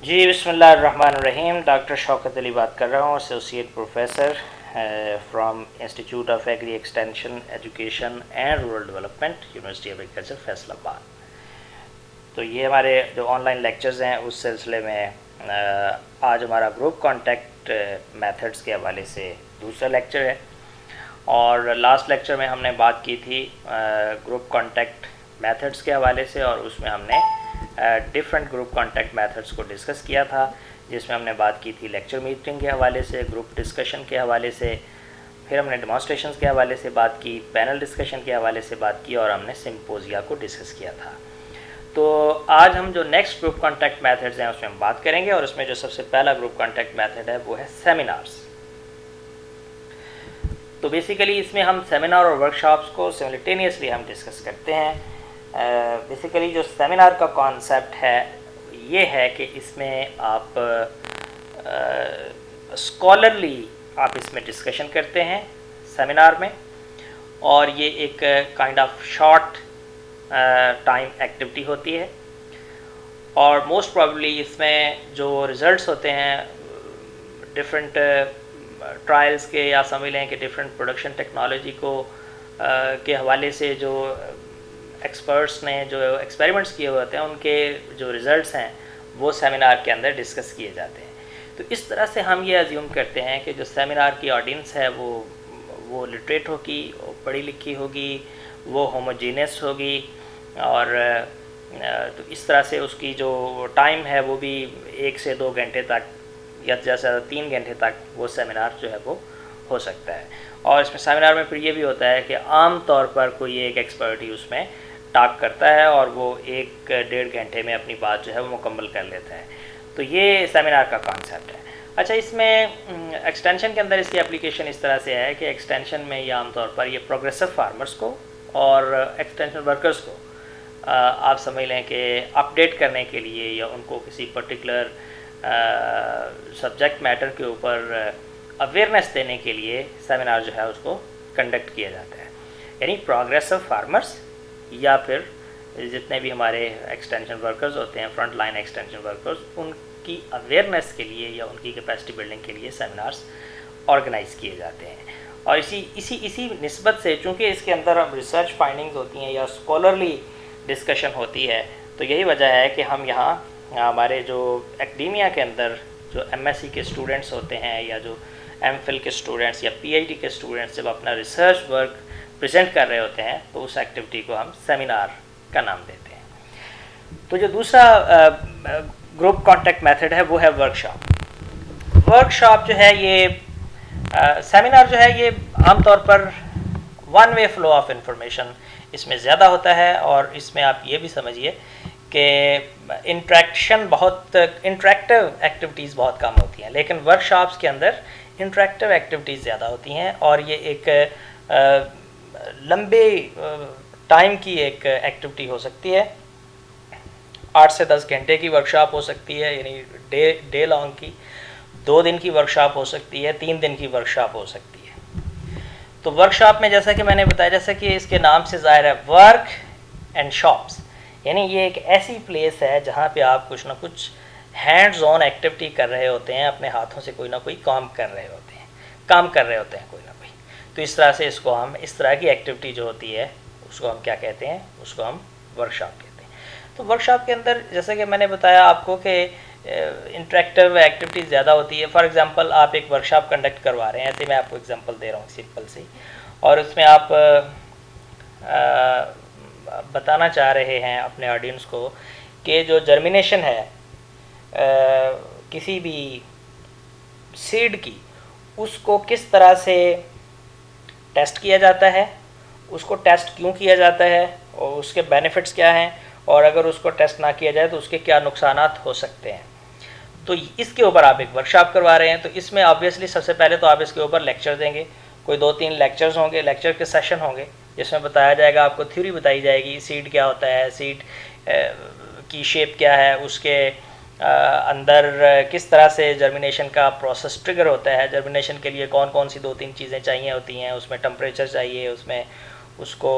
जी बिस्मिल्लाहिर्रहमानिर्रहीम। डॉक्टर शौकत अली बात कर रहा हूँ, associate professor from institute of agri extension education and rural development, university of agriculture Faisalabad. तो ये हमारे जो ऑनलाइन लेक्चर्स हैं उस सिलसिले में आज हमारा ग्रुप कॉन्टैक्ट मेथड्स के हवाले से दूसरा लेक्चर है। और लास्ट लेक्चर में हमने बात की थी ग्रुप कॉन्टैक्ट मेथड्स के हवाले से, और उसमें हमने डिफरेंट ग्रुप कॉन्टैक्ट मेथड्स को डिस्कस किया था, जिसमें हमने बात की थी लेक्चर मीटिंग के हवाले से, ग्रुप डिस्कशन के हवाले से, फिर हमने डेमोन्स्ट्रेशंस के हवाले से बात की, पैनल डिस्कशन के हवाले से बात की, और हमने सिम्पोजिया को डिस्कस किया था। तो आज हम जो नेक्स्ट ग्रुप कॉन्टैक्ट मेथड्स हैं उसमें हम बात करेंगे, और उसमें जो सबसे पहला ग्रुप कॉन्टैक्ट मेथड है वो है सेमिनार्स। तो बेसिकली इसमें हम सेमिनार और वर्कशॉप्स को सिमिल्टेनियसली हम डिस्कस करते हैं। बेसिकली जो सेमिनार का कॉन्सेप्ट है ये है कि इसमें आप स्कॉलरली आप इसमें डिस्कशन करते हैं सेमिनार में, और ये एक kind of short time activity होती है। और मोस्ट प्रॉब्ली इसमें जो रिज़ल्ट्स होते हैं डिफरेंट ट्रायल्स के, या समझ लें कि डिफरेंट प्रोडक्शन टेक्नोलॉजी को के हवाले से जो एक्सपर्ट्स ने जो एक्सपेरिमेंट्स किए हुए होते हैं उनके जो रिज़ल्ट्स हैं वो सेमिनार के अंदर डिस्कस किए जाते हैं। तो इस तरह से हम ये अज्यूम करते हैं कि जो सेमिनार की ऑडियंस है वो लिटरेट होगी, वो पढ़ी लिखी होगी, वो होमोजीनियस होगी, और तो इस तरह से उसकी जो टाइम है वो भी 1 से 2 घंटे तक या जैसा 3 घंटे तक वो सेमिनार जो है वो हो सकता है। और इसमें सेमिनार में फिर ये भी होता है कि आम तौर पर कोई एक एक्सपर्ट ही उसमें टॉक करता है और वो 1-1.5 घंटे में अपनी बात जो है वो मुकम्मल कर लेता है। तो ये सेमिनार का कॉन्सेप्ट है। अच्छा, इसमें एक्सटेंशन के अंदर इसकी एप्लीकेशन इस तरह से है कि एक्सटेंशन में ये आमतौर पर ये प्रोग्रेसिव फार्मर्स को और एक्सटेंशन वर्कर्स को आप समझ लें कि अपडेट करने के लिए या उनको किसी पर्टिकुलर सब्जेक्ट मैटर के ऊपर अवेयरनेस देने के लिए सेमिनार जो है उसको कंडक्ट किया जाता है। यानी प्रोग्रेसिव फार्मर्स या फिर जितने भी हमारे एक्सटेंशन वर्कर्स होते हैं, फ्रंट लाइन एक्सटेंशन वर्कर्स, उनकी अवेयरनेस के लिए या उनकी कैपेसिटी बिल्डिंग के लिए सेमिनार्स ऑर्गेनाइज किए जाते हैं। और इसी निस्बत से चूँकि इसके अंदर अब रिसर्च फाइंडिंग्स होती हैं या स्कॉलरली डिस्कशन होती है, तो यही वजह है कि हम यहाँ हमारे जो एकेडेमिया के अंदर जो एमएससी के स्टूडेंट्स होते हैं या जो एमफिल के स्टूडेंट्स या पीएचडी के स्टूडेंट्स जब अपना रिसर्च वर्क प्रेजेंट कर रहे होते हैं तो उस एक्टिविटी को हम सेमिनार का नाम देते हैं। तो जो दूसरा ग्रुप कॉन्टैक्ट मेथड है वो है वर्कशॉप। वर्कशॉप जो है ये सेमिनार जो है ये आमतौर पर one way flow of information इसमें ज़्यादा होता है, और इसमें आप ये भी समझिए कि इंटरेक्टिव एक्टिविटीज़ बहुत कम होती हैं, लेकिन वर्कशॉप्स के अंदर इंटरेक्टिव एक्टिविटीज़ ज़्यादा होती हैं। और ये एक लंबे टाइम की एक एक्टिविटी हो सकती है, 8 से 10 घंटे की वर्कशॉप हो सकती है, यानी डे लॉन्ग की, 2 दिन की वर्कशॉप हो सकती है, 3 दिन की वर्कशॉप हो सकती है। तो वर्कशॉप में जैसा कि मैंने बताया, जैसा कि इसके नाम से ज़ाहिर है वर्क एंड शॉप्स, यानी ये एक ऐसी प्लेस है जहाँ पे आप कुछ ना कुछ हैंड्स ऑन एक्टिविटी कर रहे होते हैं, अपने हाथों से कोई ना कोई काम कर रहे होते हैं कोई ना कोई। तो इस तरह से इसको हम, इस तरह की एक्टिविटी जो होती है उसको हम क्या कहते हैं, उसको हम वर्कशॉप कहते हैं। तो वर्कशॉप के अंदर जैसे कि मैंने बताया आपको कि इंटरेक्टिव एक्टिविटी ज़्यादा होती है। फॉर एग्जांपल आप एक वर्कशॉप कंडक्ट करवा रहे हैं, ऐसे मैं आपको एग्जांपल दे रहा हूँ सिंपल सी, और उसमें आप बताना चाह रहे हैं अपने ऑडियंस को कि जो जर्मिनेशन है किसी भी सीड की, उसको किस तरह से टेस्ट किया जाता है, उसको टेस्ट क्यों किया जाता है, और उसके बेनिफिट्स क्या हैं, और अगर उसको टेस्ट ना किया जाए तो उसके क्या नुकसानात हो सकते हैं। तो इसके ऊपर आप एक वर्कशॉप करवा रहे हैं। तो इसमें ऑब्वियसली सबसे पहले तो आप इसके ऊपर लेक्चर देंगे, कोई 2-3 लेक्चर्स होंगे, लेक्चर के सेशन होंगे जिसमें बताया जाएगा, आपको थ्योरी बताई जाएगी, सीड क्या होता है, सीड की शेप क्या है, उसके अंदर किस तरह से जर्मिनेशन का प्रोसेस ट्रिगर होता है, जर्मिनेशन के लिए कौन कौन सी 2-3 चीज़ें चाहिए होती हैं, उसमें टेम्परेचर चाहिए, उसमें उसको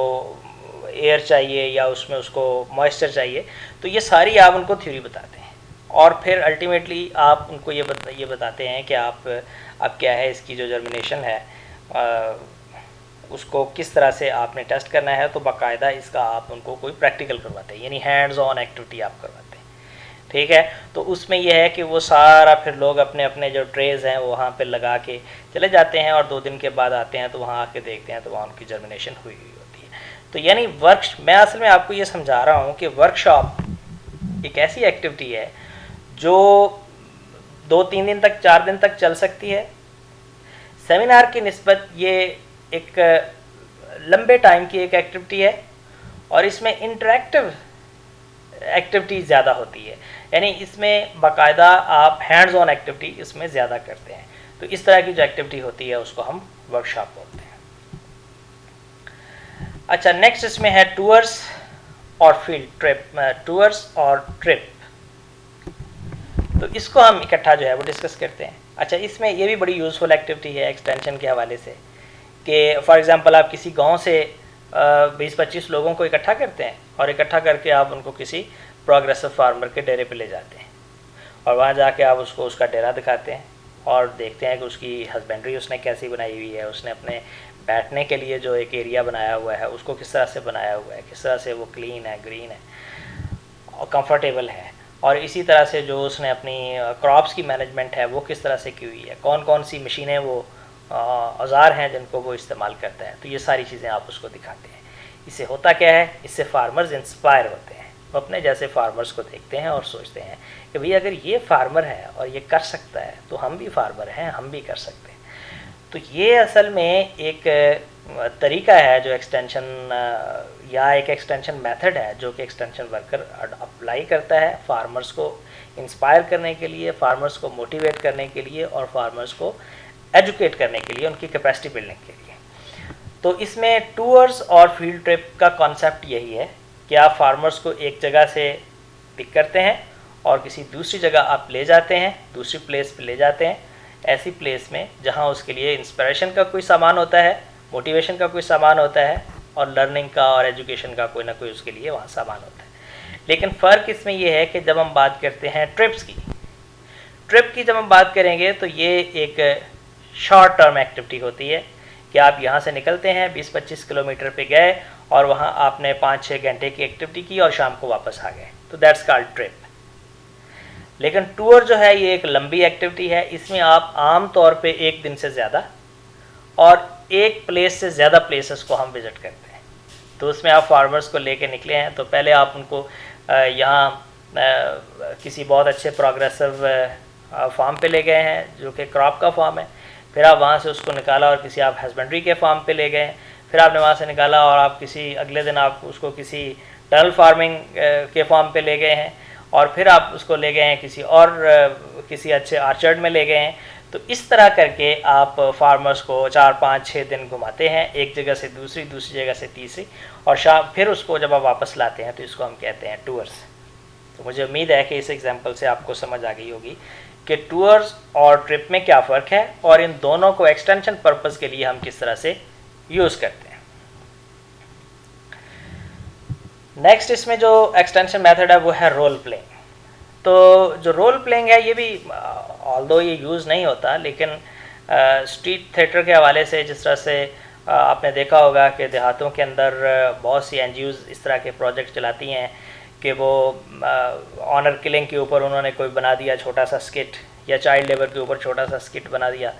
एयर चाहिए, या उसमें उसको मॉइस्चर चाहिए। तो ये सारी आप उनको थ्योरी बताते हैं। और फिर अल्टीमेटली आप उनको ये बताते हैं कि आप अब क्या है इसकी जो जर्मिनेशन है उसको किस तरह से आपने टेस्ट करना है। तो बाकायदा इसका आप उनको कोई प्रैक्टिकल करवाते हैं, यानी हैंड्स ऑन एक्टिविटी आप करवाते हैं, ठीक है। तो उसमें यह है कि वो सारा फिर लोग अपने अपने जो ट्रेज हैं वो वहाँ पे लगा के चले जाते हैं और 2 दिन के बाद आते हैं तो वहाँ आके देखते हैं तो वहाँ उनकी जर्मिनेशन हुई होती है। तो यानी मैं असल में आपको ये समझा रहा हूँ कि वर्कशॉप एक ऐसी एक्टिविटी है जो 2-3 दिन तक 4 दिन तक चल सकती है। सेमिनार की निस्बत ये एक लंबे टाइम की एक एक्टिविटी है और इसमें इंटरेक्टिव एक्टिविटी ज़्यादा होती है, यानी इसमें बाकायदा आप हैंड्स ऑन एक्टिविटी इसमें ज़्यादा करते हैं। तो इस तरह की जो एक्टिविटी होती है उसको हम वर्कशॉप बोलते हैं। अच्छा, नेक्स्ट इसमें है टूर्स और फील्ड ट्रिप, टूर्स और ट्रिप। तो इसको हम इकट्ठा जो है वो डिस्कस करते हैं। अच्छा, इसमें ये भी बड़ी यूज़फुल एक्टिविटी है एक्सटेंशन के हवाले से कि फॉर एग्ज़ाम्पल आप किसी गांव से 20-25 लोगों को इकट्ठा करते हैं और इकट्ठा करके आप उनको किसी प्रोग्रेसिव फार्मर के डेरे पे ले जाते हैं और वहाँ जाके आप उसको उसका डेरा दिखाते हैं और देखते हैं कि उसकी हस्बेंड्री उसने कैसी बनाई हुई है, उसने अपने बैठने के लिए जो एक एरिया बनाया हुआ है उसको किस तरह से बनाया हुआ है, किस तरह से वो क्लीन है, ग्रीन है और कंफर्टेबल है, और इसी तरह से जो उसने अपनी क्रॉप्स की मैनेजमेंट है वो किस तरह से की हुई है, कौन कौन सी मशीनें वो औज़ार हैं जिनको वो इस्तेमाल करता है। तो ये सारी चीज़ें आप उसको दिखाते हैं। इससे होता क्या है, इससे फार्मर्स इंस्पायर होते हैं, वो अपने जैसे फार्मर्स को देखते हैं और सोचते हैं कि भाई अगर ये फार्मर है और ये कर सकता है तो हम भी फार्मर हैं, हम भी कर सकते हैं। तो ये असल में एक तरीका है जो एक्सटेंशन या एक एक्सटेंशन मेथड है जो कि एक्सटेंशन वर्कर अप्लाई करता है फार्मर्स को इंस्पायर करने के लिए, फार्मर्स को मोटिवेट करने के लिए और फार्मर्स को एजुकेट करने के लिए, उनकी कैपेसिटी बिल्डिंग के लिए। तो इसमें टूर्स और फील्ड ट्रिप का कॉन्सेप्ट यही है कि आप फार्मर्स को एक जगह से पिक करते हैं और किसी दूसरी जगह आप ले जाते हैं, दूसरी प्लेस पे ले जाते हैं, ऐसी प्लेस में जहां उसके लिए इंस्पिरेशन का कोई सामान होता है, मोटिवेशन का कोई सामान होता है और लर्निंग का और एजुकेशन का कोई ना कोई उसके लिए वहाँ सामान होता है। लेकिन फ़र्क इसमें यह है कि जब हम बात करते हैं ट्रिप की जब हम बात करेंगे तो ये एक शॉर्ट टर्म एक्टिविटी होती है कि आप यहाँ से निकलते हैं, 20-25 किलोमीटर पे गए और वहाँ आपने 5-6 घंटे की एक्टिविटी की और शाम को वापस आ गए, तो दैट्स कॉल्ड ट्रिप। लेकिन टूर जो है ये एक लंबी एक्टिविटी है, इसमें आप आम तौर पे 1 दिन से ज़्यादा और एक प्लेस से ज़्यादा प्लेसेस को हम विज़िट करते हैं। तो उसमें आप फार्मर्स को लेके निकले हैं तो पहले आप उनको यहाँ किसी बहुत अच्छे प्रोग्रेसिव फार्म पे ले गए हैं जो कि क्रॉप का फार्म है, फिर आप वहाँ से उसको निकाला और किसी आप हस्बेंड्री के फार्म पे ले गए, फिर आपने वहाँ से निकाला और आप किसी अगले दिन आप उसको किसी टर्नल फार्मिंग के फार्म पे ले गए हैं और फिर आप उसको ले गए हैं किसी अच्छे आर्चर्ड में ले गए हैं। तो इस तरह करके आप फार्मर्स को 4-5-6 दिन घुमाते हैं, एक जगह से दूसरी जगह से तीसरी, और फिर उसको जब आप वापस लाते हैं तो इसको हम कहते हैं टूर्स। तो मुझे उम्मीद है कि इस एग्जांपल से आपको समझ आ गई होगी कि टूर्स और ट्रिप में क्या फ़र्क है और इन दोनों को एक्सटेंशन पर्पस के लिए हम किस तरह से यूज़ करते हैं। नेक्स्ट इसमें जो एक्सटेंशन मेथड है वो है रोल प्लेइंग। तो जो रोल प्लेइंग है ये भी ऑल्दो ये यूज़ नहीं होता, लेकिन स्ट्रीट थिएटर के हवाले से जिस तरह से आपने देखा होगा कि देहातों के अंदर बहुत सी NGOs इस तरह के प्रोजेक्ट चलाती हैं कि वो ऑनर किलिंग के ऊपर उन्होंने कोई बना दिया छोटा सा स्किट, या चाइल्ड लेबर के ऊपर छोटा सा स्किट बना दिया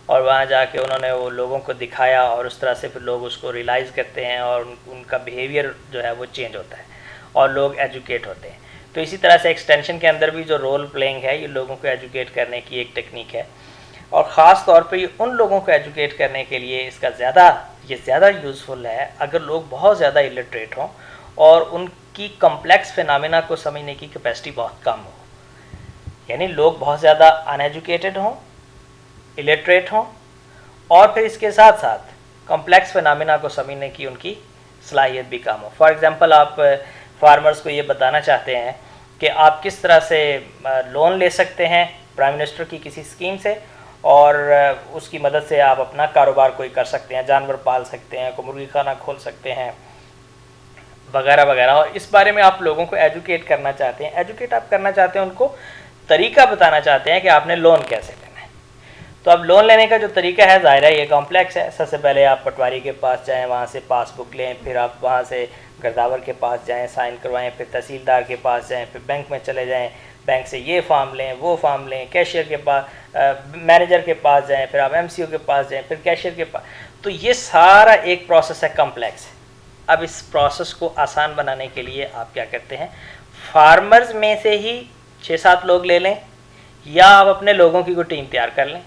और वहाँ जाके उन्होंने वो लोगों को दिखाया और उस तरह से फिर लोग उसको रियलाइज़ करते हैं और उनका बिहेवियर जो है वो चेंज होता है और लोग एजुकेट होते हैं। तो इसी तरह से एक्सटेंशन के अंदर भी जो रोल प्लेइंग है ये लोगों को एजुकेट करने की एक टेक्निक है और ख़ास तौर पे ये उन लोगों को एजुकेट करने के लिए इसका ज़्यादा यूज़फुल है अगर लोग बहुत ज़्यादा इलिटरेट हों और उनकी कम्प्लेक्स फिनोमेना को समझने की कैपेसिटी बहुत कम हो, यानी लोग बहुत ज़्यादा अनएजुकेटेड हों, इलिटरेट हों और फिर इसके साथ साथ कम्प्लेक्स फिनोमेना को समझने की उनकी सलाहियत भी कम हो। फॉर एग्ज़ाम्पल आप फार्मर्स को ये बताना चाहते हैं कि आप किस तरह से लोन ले सकते हैं प्राइम मिनिस्टर की किसी स्कीम से और उसकी मदद से आप अपना कारोबार कोई कर सकते हैं, जानवर पाल सकते हैं, कोई मुर्गी खाना खोल सकते हैं वगैरह वगैरह, और इस बारे में आप लोगों को एजुकेट करना चाहते हैं। एजुकेट आप करना चाहते हैं उनको तरीका बताना चाहते हैं कि आपने लोन कैसे लेना है। तो अब लोन लेने का जो तरीका है ज़ाहिर है ये कॉम्प्लेक्स है। सबसे पहले आप पटवारी के पास जाएं, वहाँ से पासबुक लें, फिर आप वहाँ से गर्दावर के पास जाएं, साइन करवाएं, फिर तहसीलदार के पास जाएं, फिर बैंक में चले जाएं, बैंक से ये फॉर्म लें, वो फॉर्म लें, कैशियर के पास मैनेजर के पास जाएं, फिर आप एमसीओ के पास जाएं, फिर कैशियर के पास। तो ये सारा एक प्रोसेस है, कॉम्प्लेक्स है। अब इस प्रोसेस को आसान बनाने के लिए आप क्या करते हैं, फार्मर्स में से ही 6-7 लोग ले लें, या आप अपने लोगों की कोई टीम तैयार कर लें,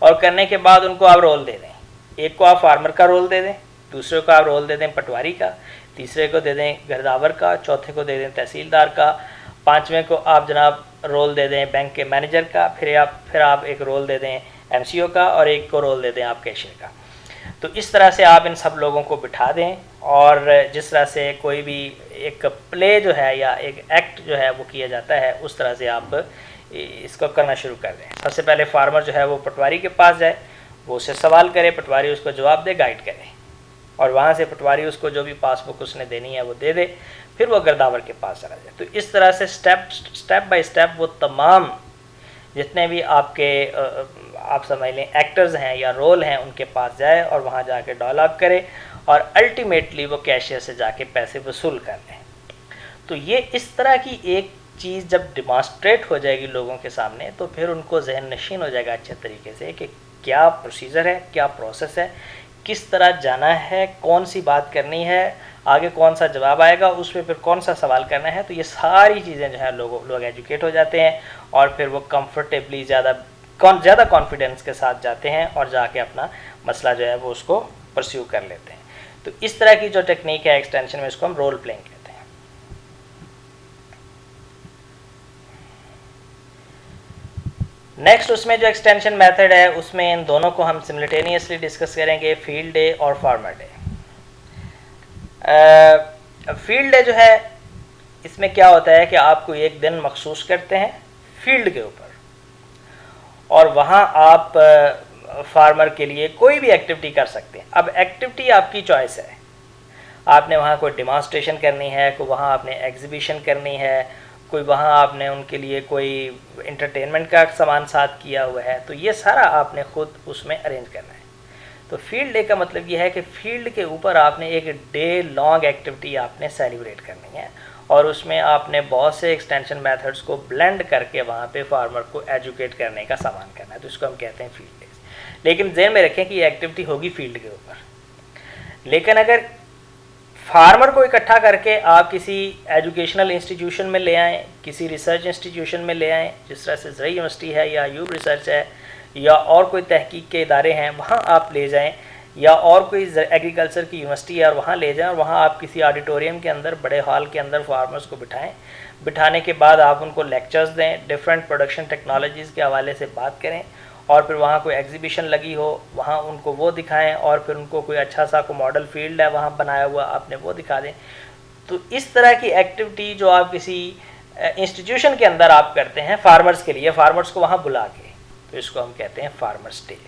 और करने के बाद उनको आप रोल दे दें। एक को आप फार्मर का रोल दे दें, दूसरे को आप रोल दे दें पटवारी का, तीसरे को दे दें गर्दावर का, चौथे को दे दें तहसीलदार का, पाँचवें को आप जनाब रोल दे दें बैंक के मैनेजर का, फिर आप एक रोल दे दें एमसीओ का, और एक को रोल दे दें आप कैशियर का। तो इस तरह से आप इन सब लोगों को बिठा दें, और जिस तरह से कोई भी एक प्ले जो है या एक एक्ट जो है वो किया जाता है, उस तरह से आप इसको करना शुरू कर दें। सबसे पहले फार्मर जो है वो पटवारी के पास जाए, वो उससे सवाल करे, पटवारी उसको जवाब दे, गाइड करे, और वहाँ से पटवारी उसको जो भी पासबुक उसने देनी है वो दे दे, फिर वो गर्दावर के पास चला जाए। तो इस तरह से स्टेप बाय स्टेप वो तमाम जितने भी आपके आप समझ लें एक्टर्स हैं या रोल हैं उनके पास जाए, और वहाँ जाके डायलॉग करे, और अल्टीमेटली वो कैशियर से जाके पैसे वसूल कर लें। तो ये इस तरह की एक चीज़ जब डिमॉन्स्ट्रेट हो जाएगी लोगों के सामने, तो फिर उनको जहन नशीन हो जाएगा अच्छे तरीके से कि क्या प्रोसीजर है, क्या प्रोसेस है, किस तरह जाना है, कौन सी बात करनी है, आगे कौन सा जवाब आएगा, उस पर फिर कौन सा सवाल करना है। तो ये सारी चीज़ें जो है लोग एजुकेट हो जाते हैं, और फिर वो कंफर्टेबली ज़्यादा कॉन्फिडेंस के साथ जाते हैं, और जाके अपना मसला जो है वो उसको परस्यू कर लेते हैं। तो इस तरह की जो टेक्निक है एक्सटेंशन में, इसको हम रोल प्लेइंग कहते हैं। नेक्स्ट उसमें जो एक्सटेंशन मेथड है, उसमें इन दोनों को हम सिमिल्टेनियसली डिस्कस करेंगे, फील्ड डे और फार्मर डे। फील्ड डे जो है, इसमें क्या होता है कि आपको एक दिन मखसूस करते हैं फील्ड के ऊपर, और वहाँ आप फार्मर के लिए कोई भी एक्टिविटी कर सकते हैं। अब एक्टिविटी आपकी चॉइस है, आपने वहाँ कोई डिमॉन्स्ट्रेशन करनी है, कोई वहाँ आपने एग्जीबिशन करनी है, कोई वहाँ आपने उनके लिए कोई इंटरटेनमेंट का सामान साथ किया हुआ है, तो ये सारा आपने खुद उसमें अरेंज करना है। तो फील्ड डे का मतलब ये है कि फील्ड के ऊपर आपने एक डे लॉन्ग एक्टिविटी आपने सेलिब्रेट करनी है, और उसमें आपने बहुत से एक्सटेंशन मेथड्स को ब्लेंड करके वहाँ पे फार्मर को एजुकेट करने का सामान करना है। तो इसको हम कहते हैं फील्ड डेज। लेकिन ध्यान में रखें कि ये एक्टिविटी होगी फील्ड के ऊपर। लेकिन अगर फार्मर को इकट्ठा करके आप किसी एजुकेशनल इंस्टीट्यूशन में ले आएँ, किसी रिसर्च इंस्टीट्यूशन में ले आएँ, जिस तरह से ज़रई यूनिवर्सिटी है या यूब रिसर्च है या और कोई तहकीक के इदारे हैं, वहाँ आप ले जाएँ, या और कोई एग्रीकल्चर की यूनिवर्सिटी है और वहाँ ले जाएं, और वहाँ आप किसी ऑडिटोरियम के अंदर, बड़े हॉल के अंदर फार्मर्स को बिठाएं। बिठाने के बाद आप उनको लेक्चर्स दें, डिफरेंट प्रोडक्शन टेक्नोलॉजीज़ के हवाले से बात करें, और फिर वहाँ कोई एग्जीबिशन लगी हो वहाँ उनको वो दिखाएं, और फिर उनको कोई अच्छा सा कोई मॉडल फील्ड है वहाँ बनाया हुआ, आपने वो दिखा दें। तो इस तरह की एक्टिविटी जो आप किसी इंस्टीट्यूशन के अंदर आप करते हैं फार्मर्स के लिए, फार्मर्स को वहाँ बुला के, तो इसको हम कहते हैं फार्मर्स डे।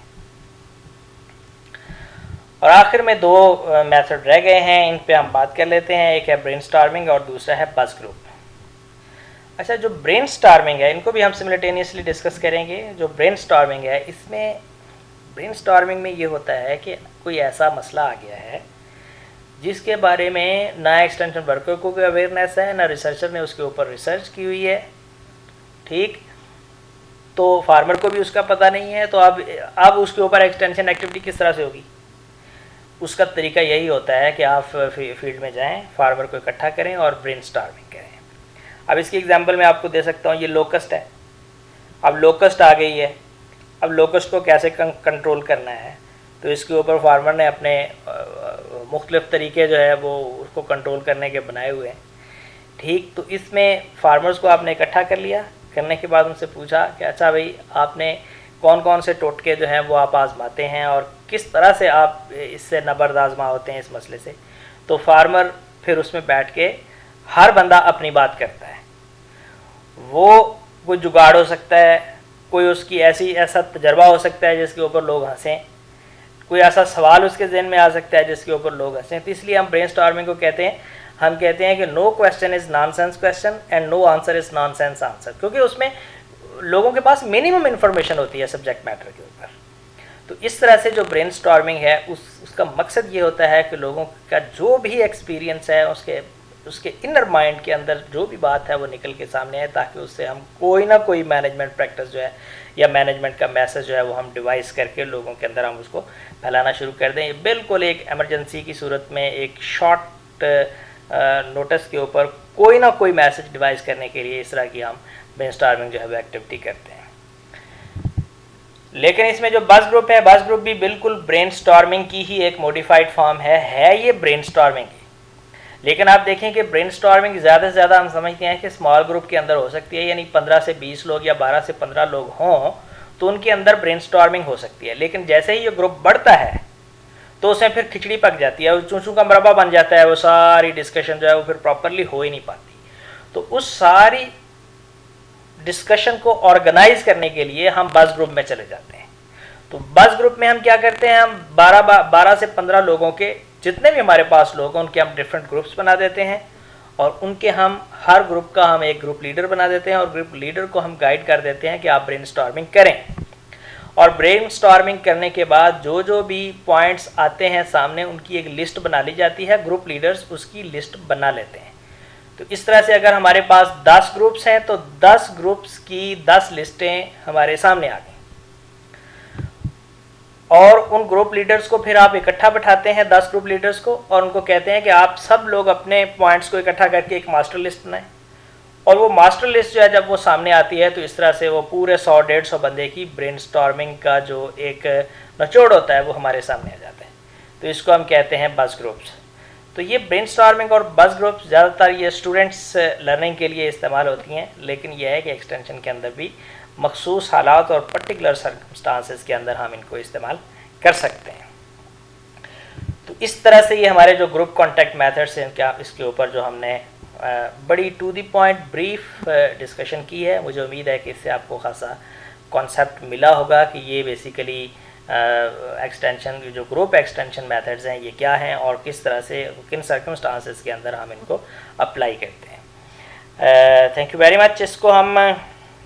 और आखिर में दो मेथड रह गए हैं, इन पे हम बात कर लेते हैं। एक है ब्रेनस्टॉर्मिंग और दूसरा है बज़ ग्रुप। अच्छा, जो ब्रेनस्टॉर्मिंग है इनको भी हम सिमिल्टेनियसली डिस्कस करेंगे। जो ब्रेनस्टॉर्मिंग है, इसमें ब्रेनस्टॉर्मिंग में ये होता है कि कोई ऐसा मसला आ गया है जिसके बारे में ना एक्सटेंशन वर्कर को कोई अवेयरनेस है, ना रिसर्चर ने उसके ऊपर रिसर्च की हुई है, ठीक, तो फार्मर को भी उसका पता नहीं है। तो अब उसके ऊपर एक्सटेंशन एक्टिविटी किस तरह से होगी? उसका तरीका यही होता है कि आप फील्ड में जाएं, फार्मर को इकट्ठा करें और ब्रेनस्टॉर्मिंग करें। अब इसकी एग्जांपल मैं आपको दे सकता हूँ। ये लोकस्ट है, अब लोकस्ट आ गई है, अब लोकस्ट को कैसे कंट्रोल करना है, तो इसके ऊपर फार्मर ने अपने मुख्तलिफ तरीके जो है वो उसको कंट्रोल करने के बनाए हुए हैं, ठीक। तो इसमें फार्मर्स को आपने इकट्ठा कर लिया, करने के बाद उनसे पूछा कि अच्छा भाई, आपने कौन कौन से टोटके जो हैं वो आप आजमाते हैं और किस तरह से आप इससे नबर्द आजमा होते हैं इस मसले से। तो फार्मर फिर उसमें बैठ के हर बंदा अपनी बात करता है। वो कोई जुगाड़ हो सकता है, कोई उसकी ऐसा तजर्बा हो सकता है जिसके ऊपर लोग हंसें, कोई ऐसा सवाल उसके जहन में आ सकता है जिसके ऊपर लोग हंसें। तो इसलिए हम ब्रेनस्टॉर्मिंग को कहते हैं, हम कहते हैं कि no question is nonsense question and no answer is nonsense answer, क्योंकि उसमें लोगों के पास मिनिमम इन्फॉर्मेशन होती है सब्जेक्ट मैटर के ऊपर। तो इस तरह से जो ब्रेनस्टॉर्मिंग है उसका मकसद ये होता है कि लोगों का जो भी एक्सपीरियंस है उसके इनर माइंड के अंदर जो भी बात है वो निकल के सामने आए, ताकि उससे हम कोई ना कोई मैनेजमेंट प्रैक्टिस जो है या मैनेजमेंट का मैसेज जो है वो हम डिवाइस करके लोगों के अंदर हम उसको फैलाना शुरू कर दें। ये बिल्कुल एक इमरजेंसी की सूरत में एक शॉर्ट नोटिस के ऊपर कोई ना कोई मैसेज डिवाइस करने के लिए इस तरह की हम ब्रेनस्टॉर्मिंग जो है वो एक्टिविटी करते हैं। लेकिन इसमें जो बज़ ग्रुप है, बज़ ग्रुप भी बिल्कुल ब्रेनस्टॉर्मिंग की ही एक मॉडिफाइड फॉर्म है ये ब्रेनस्टॉर्मिंग की। लेकिन आप देखें कि ब्रेनस्टॉर्मिंग ज़्यादा से ज़्यादा हम समझते हैं कि स्मॉल ग्रुप के अंदर हो सकती है, यानी 15 से 20 लोग या 12 से 15 लोग हों तो उनके अंदर ब्रेनस्टॉर्मिंग हो सकती है। लेकिन जैसे ही ये ग्रुप बढ़ता है तो उसमें फिर खिचड़ी पक जाती है, चूचू का मरबा बन जाता है, वो सारी डिस्कशन जो है वो फिर प्रॉपरली हो ही नहीं पाती। तो उस सारी डिस्कशन को ऑर्गेनाइज करने के लिए हम बज़ ग्रुप में चले जाते हैं। तो बज़ ग्रुप में हम क्या करते हैं, हम 12 से 15 लोगों के जितने भी हमारे पास लोग हैं उनके हम डिफरेंट ग्रुप्स बना देते हैं और उनके हम हर ग्रुप का हम एक ग्रुप लीडर बना देते हैं और ग्रुप लीडर को हम गाइड कर देते हैं कि आप ब्रेनस्टॉर्मिंग करें। और ब्रेनस्टॉर्मिंग करने के बाद जो जो भी पॉइंट्स आते हैं सामने उनकी एक लिस्ट बना ली जाती है, ग्रुप लीडर्स उसकी लिस्ट बना लेते हैं। तो इस तरह से अगर हमारे पास 10 ग्रुप्स हैं तो 10 ग्रुप्स की 10 लिस्टें हमारे सामने आ गई और उन ग्रुप लीडर्स को फिर आप इकट्ठा बैठाते हैं, 10 ग्रुप लीडर्स को, और उनको कहते हैं कि आप सब लोग अपने पॉइंट्स को इकट्ठा करके एक मास्टर लिस्ट बनाएं। और वो मास्टर लिस्ट जो है जब वो सामने आती है तो इस तरह से वो पूरे 100-150 बंदे की ब्रेनस्टॉर्मिंग का जो एक निचोड़ होता है वो हमारे सामने आ जाता है। तो इसको हम कहते हैं बज़ ग्रुप्स। तो ये ब्रेनस्टॉर्मिंग और बज़ ग्रुप्स ज़्यादातर ये स्टूडेंट्स लर्निंग के लिए इस्तेमाल होती हैं, लेकिन यह है कि एक्सटेंशन के अंदर भी मखसूस हालात और पर्टिकुलर सर्कमस्टांसेस के अंदर हम इनको इस्तेमाल कर सकते हैं। तो इस तरह से ये हमारे जो ग्रुप कॉन्टैक्ट मेथड्स हैं क्या इसके ऊपर जो हमने बड़ी to the point brief discussion की है। मुझे उम्मीद है कि इससे आपको खासा कॉन्सेप्ट मिला होगा कि ये बेसिकली एक्सटेंशन जो ग्रुप एक्सटेंशन मेथड्स हैं ये क्या हैं और किस तरह से किन सर्कमस्टांसेस के अंदर हम इनको अप्लाई करते हैं। Thank you very much. इसको हम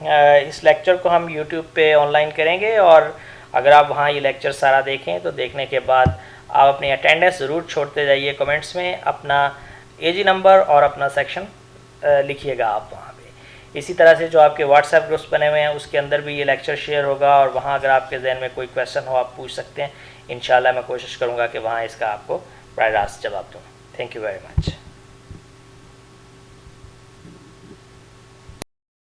इस लेक्चर को हम यूट्यूब पे ऑनलाइन करेंगे और अगर आप वहाँ ये लेक्चर सारा देखें तो देखने के बाद आप अपनी अटेंडेंस ज़रूर छोड़ते जाइए, कमेंट्स में अपना एजी नंबर और अपना सेक्शन लिखिएगा आप वहाँ पे। इसी तरह से जो आपके व्हाट्सएप ग्रुप्स बने हुए हैं उसके अंदर भी ये लेक्चर शेयर होगा और वहाँ अगर आपके जहन में कोई क्वेश्चन हो आप पूछ सकते हैं। इंशाल्लाह मैं कोशिश करूँगा कि वहाँ इसका आपको बराह रास्त जवाब दूँ। Thank you very much.